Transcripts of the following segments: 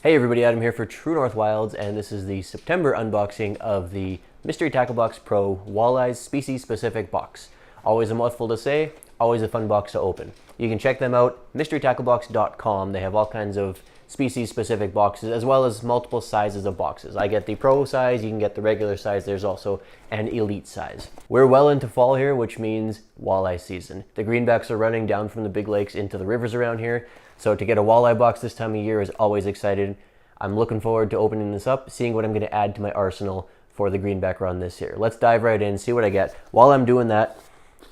Hey everybody, Adam here for True North Wilds, and this is the September unboxing of the Mystery Tackle Box Pro Walleye's species-specific box. Always a mouthful to say, always a fun box to open. You can check them out, mysterytacklebox.com. They have all kinds of species-specific boxes, as well as multiple sizes of boxes. I get the pro size, you can get the regular size, there's also an elite size. We're well into fall here, which means walleye season. The greenbacks are running down from the big lakes into the rivers around here, so to get a walleye box this time of year is always exciting. I'm looking forward to opening this up, seeing what I'm going to add to my arsenal for the greenback run this year. Let's dive right in, see what I get. While I'm doing that,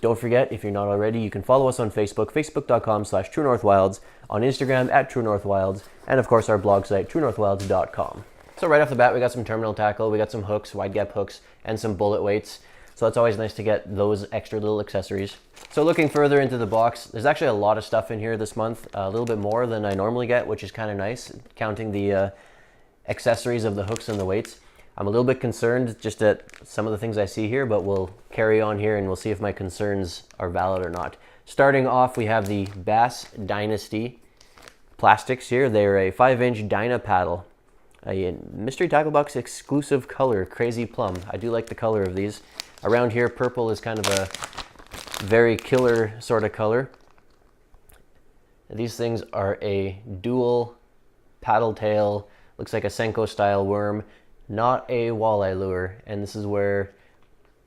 don't forget, if you're not already, you can follow us on Facebook, facebook.com/TrueNorthWilds, on Instagram @TrueNorthWilds, and of course our blog site, TrueNorthWilds.com. So right off the bat, we got some terminal tackle, we got some hooks, wide gap hooks, and some bullet weights. So it's always nice to get those extra little accessories. So looking further into the box, there's actually a lot of stuff in here this month, a little bit more than I normally get, which is kind of nice, counting the accessories of the hooks and the weights. I'm a little bit concerned just at some of the things I see here, but we'll carry on here and we'll see if my concerns are valid or not. Starting off, we have the Bass Dynasty plastics here. They're a 5-inch Dyna paddle, a Mystery Tackle Box exclusive color, Crazy Plum. I do like the color of these. Around here, purple is kind of a very killer sort of color. These things are a dual paddle tail, looks like a Senko style worm, not a walleye lure, and this is where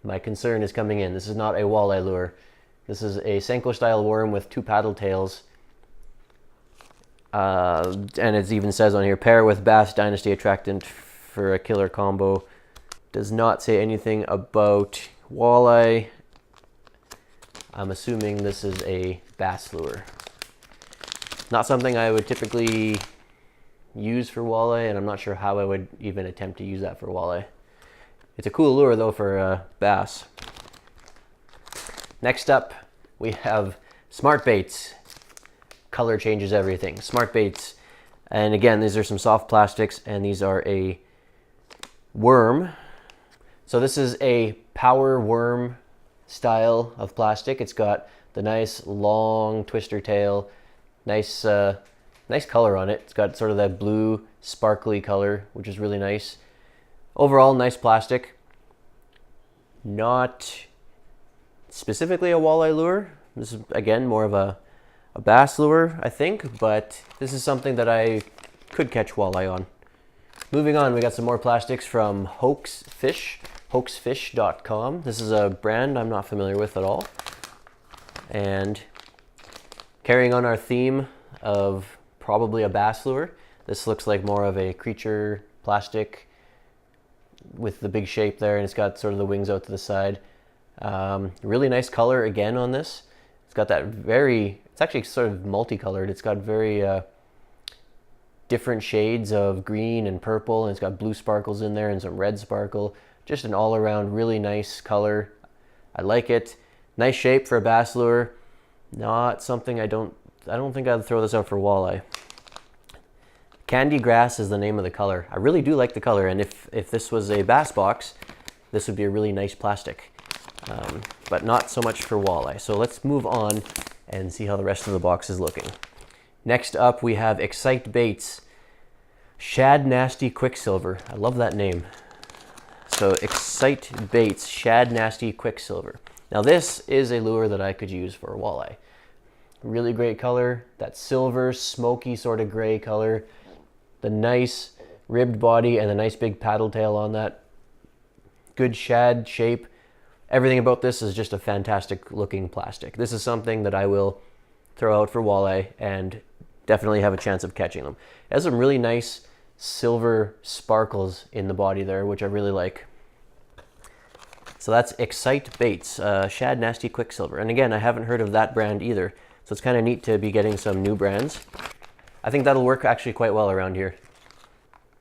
my concern is coming in. This is not a walleye lure. This is a Senko style worm with 2 paddle tails. And it even says on here, pair with Bass Dynasty attractant for a killer combo. Does not say anything about walleye. I'm assuming this is a bass lure. Not something I would typically use for walleye, and I'm not sure how I would even attempt to use that for walleye. It's a cool lure though for bass. Next up, we have Smart Baits. Color changes everything. Smart Baits. And again, these are some soft plastics, and these are a worm. So this is a power worm style of plastic. It's got the nice long twister tail, nice nice color on it. It's got sort of that blue sparkly color, which is really nice. Overall, nice plastic. Not specifically a walleye lure. This is again more of a bass lure, I think, but this is something that I could catch walleye on. Moving on, we got some more plastics from hoaxfish.com. This is a brand I'm not familiar with at all. And carrying on our theme of probably a bass lure, this looks like more of a creature plastic with the big shape there, and it's got sort of the wings out to the side. Really nice color again on this. It's got that it's actually sort of multicolored. It's got very different shades of green and purple, and it's got blue sparkles in there and some red sparkle. Just an all-around really nice color. I like it. Nice shape for a bass lure. Not something I don't think I'd throw this out for walleye. Candy Grass is the name of the color. I really do like the color, and if this was a bass box, this would be a really nice plastic. But not so much for walleye. So let's move on and see how the rest of the box is looking. Next up, we have Excite Baits Shad Nasty Quicksilver. I love that name. So Excite Baits Shad Nasty Quicksilver. Now this is a lure that I could use for a walleye. Really great color, that silver, smoky sort of gray color. The nice ribbed body and the nice big paddle tail on that. Good shad shape. Everything about this is just a fantastic looking plastic. This is something that I will throw out for walleye and definitely have a chance of catching them. It has some really nice silver sparkles in the body there, which I really like. So that's Excite Baits, Shad Nasty Quicksilver. And again, I haven't heard of that brand either, so it's kind of neat to be getting some new brands. I think that'll work actually quite well around here.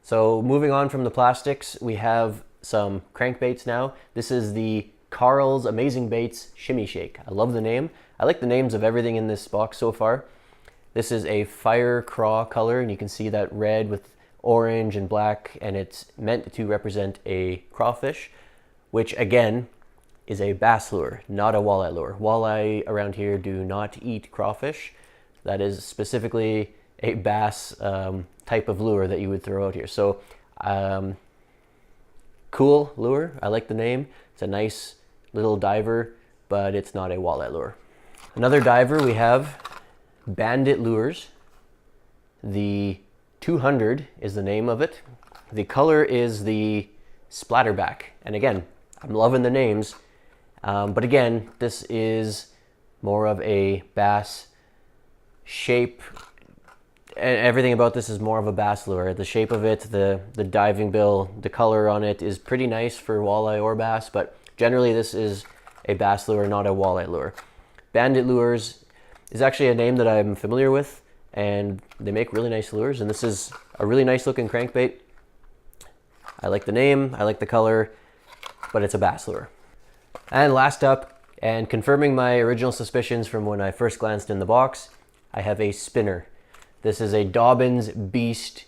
So moving on from the plastics, we have some crankbaits now. This is the Carl's Amazing Baits Shimmy Shake. I love the name. I like the names of everything in this box so far. This is a fire craw color, and you can see that red with orange and black, and it's meant to represent a crawfish, which again is a bass lure, not a walleye lure. Walleye around here do not eat crawfish. That is specifically a bass type of lure that you would throw out here. So cool lure. I like the name. It's a nice little diver, but it's not a walleye lure. Another diver, we have Bandit Lures. The 200 is the name of it. The color is the splatterback. And again, I'm loving the names. But again, this is more of a bass shape. And everything about this is more of a bass lure. The shape of it, the diving bill, the color on it is pretty nice for walleye or bass, but generally this is a bass lure, not a walleye lure. Bandit Lures is actually a name that I'm familiar with, and they make really nice lures, and this is a really nice looking crankbait. I like the name, I like the color, but it's a bass lure. And last up, and confirming my original suspicions from when I first glanced in the box, I have a spinner. This is a Dobbins Beast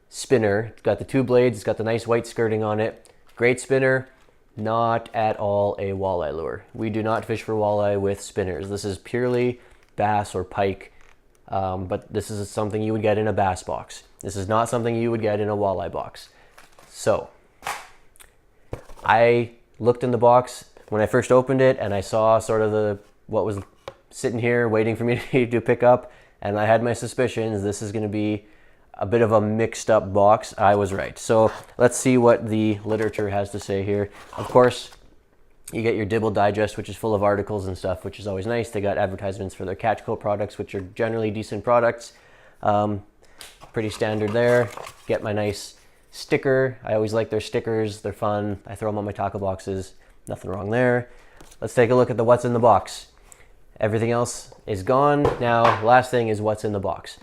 spinner. It's got the two blades, it's got the nice white skirting on it. Great spinner, not at all a walleye lure. We do not fish for walleye with spinners. This is purely bass or pike, but this is something you would get in a bass box. This is not something you would get in a walleye box. So, I looked in the box when I first opened it, and I saw sort of what was sitting here waiting for me to pick up, and I had my suspicions this is going to be a bit of a mixed up box. I was right. So let's see what the literature has to say here. Of course, you get your Dibble Digest, which is full of articles and stuff, which is always nice. They got advertisements for their Catch Co products, which are generally decent products. Pretty standard there. Get my nice sticker. I always like their stickers. They're fun. I throw them on my tackle boxes. Nothing wrong there. Let's take a look at the what's in the box. Everything else is gone. Now, last thing is what's in the box.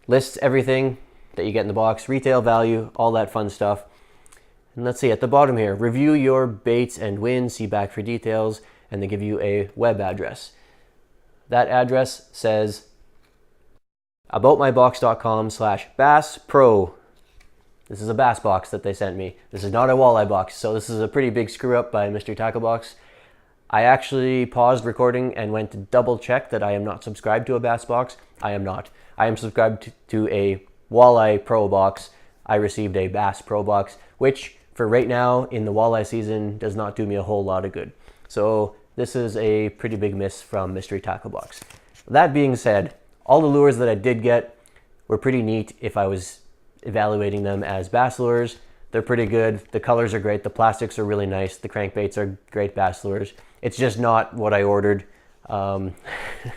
Lists everything that you get in the box, retail value, all that fun stuff. And let's see, at the bottom here, review your baits and wins, see back for details, and they give you a web address. That address says aboutmybox.com/basspro. This is a bass box that they sent me. This is not a walleye box, so this is a pretty big screw up by Mystery Tackle Box. I actually paused recording and went to double check that I am not subscribed to a bass box. I am not. I am subscribed to a Walleye Pro box. I received a Bass Pro box, which for right now in the walleye season does not do me a whole lot of good. So this is a pretty big miss from Mystery Tackle Box. That being said, all the lures that I did get were pretty neat if I was evaluating them as bass lures. They're pretty good. The colors are great. The plastics are really nice. The crankbaits are great bass lures. It's just not what I ordered,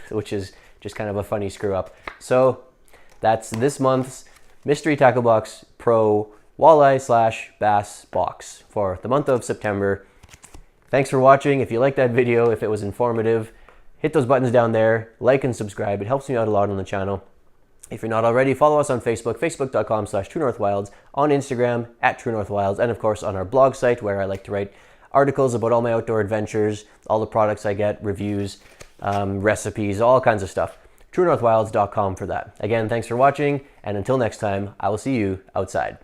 which is just kind of a funny screw up. So that's this month's Mystery Tackle Box Pro Walleye/Bass box for the month of September. Thanks for watching. If you liked that video, if it was informative, hit those buttons down there, like and subscribe. It helps me out a lot on the channel. If you're not already, follow us on Facebook, facebook.com/TrueNorthWilds, on Instagram @TrueNorthWilds, and of course on our blog site where I like to write articles about all my outdoor adventures, all the products I get, reviews, recipes, all kinds of stuff. TrueNorthWilds.com for that. Again, thanks for watching, and until next time, I will see you outside.